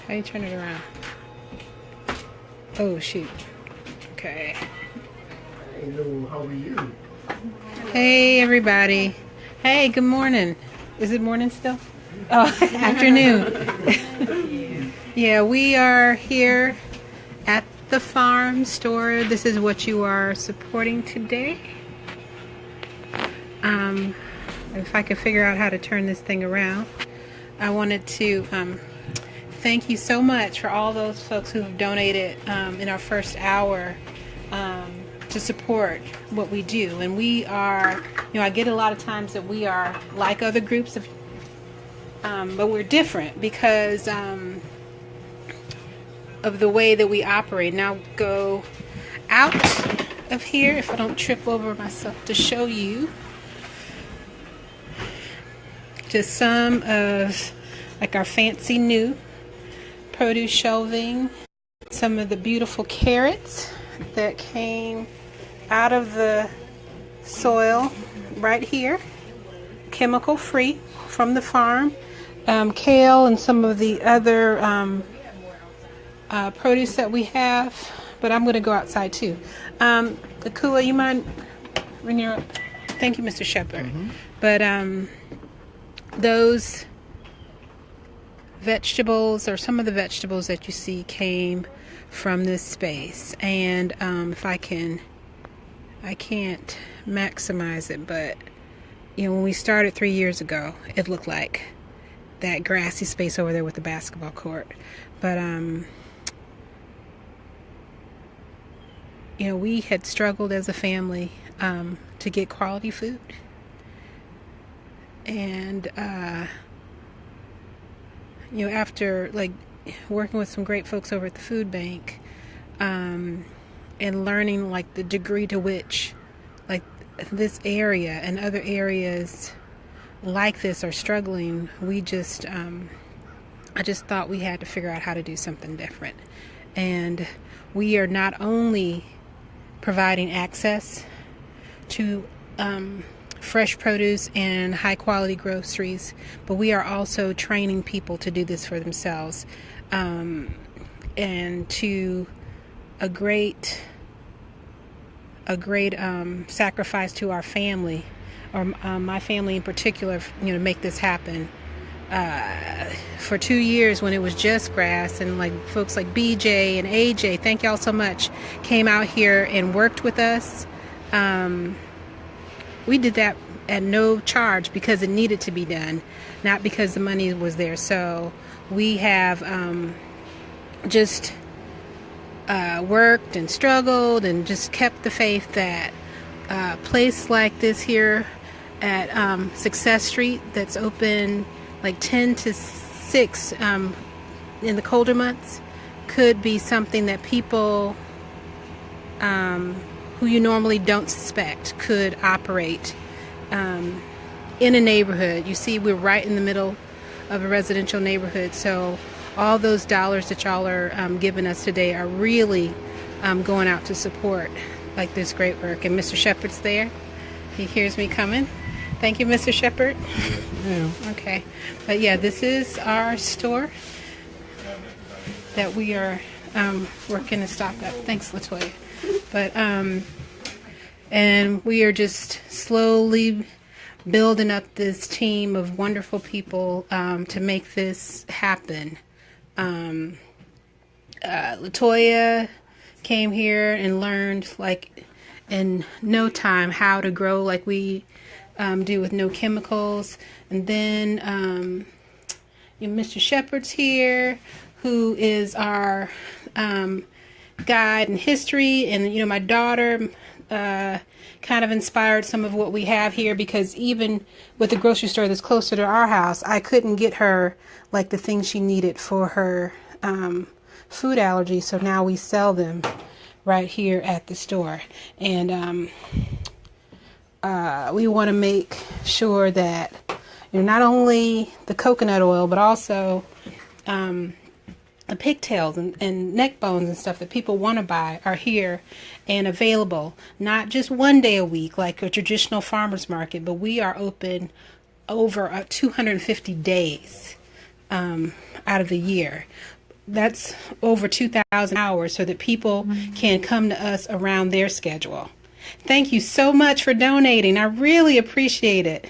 How you turn it around? Oh, shoot. Okay. Hello, how are you? Hey, everybody. Hey, good morning. Is it morning still? Oh, afternoon. Yeah, we are here at the farm store. This is what you are supporting today. If I could figure out how to turn this thing around, I wanted to thank you so much for all those folks who have donated in our first hour to support what we do. And we are, I get a lot of times that we are like other groups, but we're different because of the way that we operate. And I'll go out of here if I don't trip over myself to show you just some of like our fancy new produce shelving, some of the beautiful carrots that came out of the soil right here, chemical free from the farm, kale and some of the other produce that we have, but I'm going to go outside too. Akua, you mind when you're, thank you, Mr. Shepherd. But those vegetables, or some of the vegetables that you see, came from this space. And if I can't maximize it, but when we started 3 years ago, it looked like that grassy space over there with the basketball court. But we had struggled as a family to get quality food. And after like working with some great folks over at the food bank, and learning like the degree to which like this area and other areas like this are struggling, I just thought we had to figure out how to do something different. And we are not only providing access to fresh produce and high quality groceries, but we are also training people to do this for themselves, and to a great sacrifice to our family, or my family in particular, to make this happen. For 2 years when it was just grass, and like folks like BJ and AJ, thank y'all so much, came out here and worked with us. We did that at no charge because it needed to be done, not because the money was there. So we have just worked and struggled and just kept the faith that a place like this here at Success Street, that's open like 10 to 6 in the colder months, could be something that people who you normally don't suspect could operate in a neighborhood. You see, we're right in the middle of a residential neighborhood, so all those dollars that y'all are giving us today are really going out to support like this great work. And Mr. Shepherd's there. He hears me coming. Thank you, Mr. Shepherd. Yeah. Okay. But yeah, this is our store that we are working to stock up. Thanks, Latoya. But and we are just slowly building up this team of wonderful people to make this happen. Latoya came here and learned like in no time how to grow like we do with no chemicals. And then Mr. Shepherd's here, who is our guide in history. And my daughter kind of inspired some of what we have here, because even with the grocery store that's closer to our house, I couldn't get her like the things she needed for her food allergy. So now we sell them right here at the store. And we want to make sure that not only the coconut oil, but also the pigtails and neck bones and stuff that people want to buy are here and available, not just one day a week like a traditional farmer's market, but we are open over 250 days out of the year. that's over 2,000 hours so that people can come to us around their schedule. Thank you so much for donating. I really appreciate it.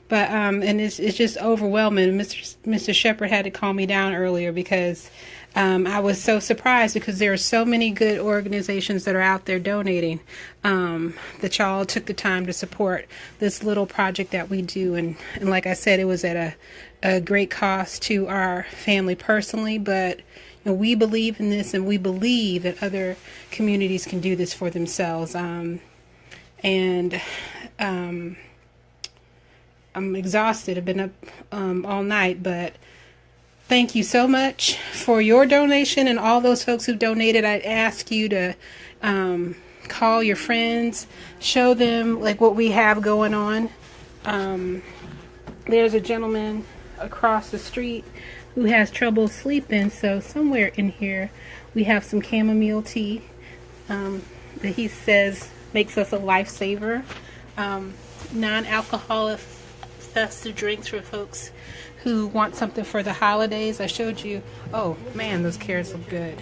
But and it's just overwhelming. Mr. Shepherd had to calm me down earlier because I was so surprised because there are so many good organizations that are out there donating that y'all took the time to support this little project that we do. And like I said, it was at a great cost to our family personally, but you know, we believe in this and we believe that other communities can do this for themselves. I'm exhausted. I've been up all night, but thank you so much for your donation and all those folks who donated. I'd ask you to call your friends, show them like what we have going on. There's a gentleman across the street who has trouble sleeping, so somewhere in here we have some chamomile tea that he says makes us a lifesaver. Non-alcoholic festive drinks for folks who want something for the holidays. I showed you, oh man, those carrots look good.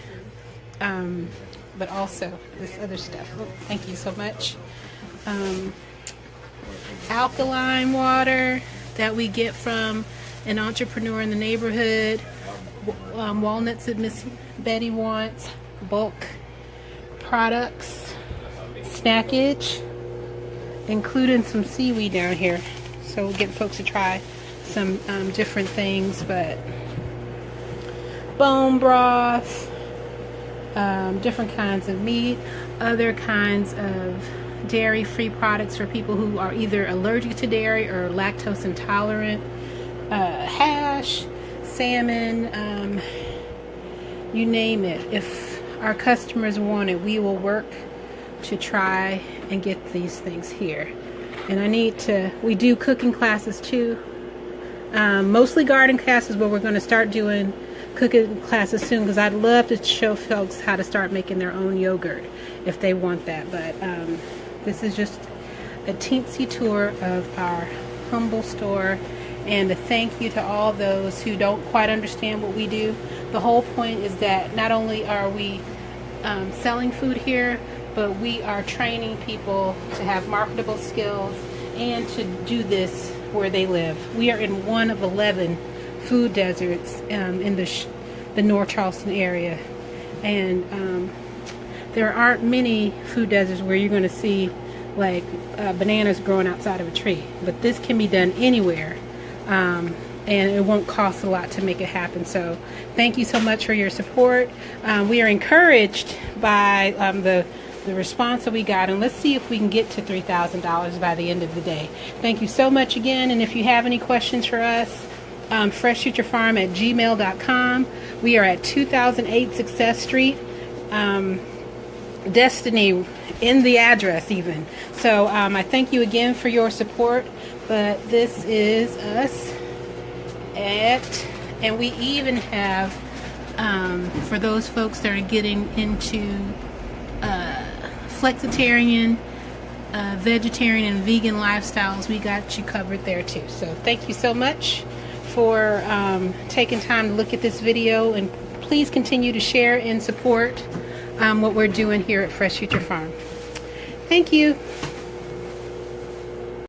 But also this other stuff. Oh, thank you so much. Alkaline water that we get from an entrepreneur in the neighborhood. Walnuts that Miss Betty wants. Bulk products. Snackage. Including some seaweed down here. So we'll get folks to try some different things, but bone broth, different kinds of meat, other kinds of dairy-free products for people who are either allergic to dairy or lactose intolerant, hash, salmon, you name it. If our customers want it, we will work to try and get these things here. And we do cooking classes too. Mostly garden classes, but we're going to start doing cooking classes soon because I'd love to show folks how to start making their own yogurt if they want that. But this is just a teensy tour of our humble store, and a thank you to all those who don't quite understand what we do. The whole point is that not only are we selling food here, but we are training people to have marketable skills and to do this where they live. We are in one of 11 food deserts in the North Charleston area. And there aren't many food deserts where you're going to see like bananas growing outside of a tree. But this can be done anywhere. And it won't cost a lot to make it happen. So thank you so much for your support. We are encouraged by the response that we got, and let's see if we can get to $3,000 by the end of the day. Thank you so much again, and if you have any questions for us, freshfuturefarm@gmail.com. We are at 2008 Success Street. Destiny in the address even. So I thank you again for your support, but this is us and we even have, for those folks that are getting into flexitarian, vegetarian, and vegan lifestyles, we got you covered there too. So thank you so much for taking time to look at this video, and please continue to share and support what we're doing here at Fresh Future Farm. Thank you.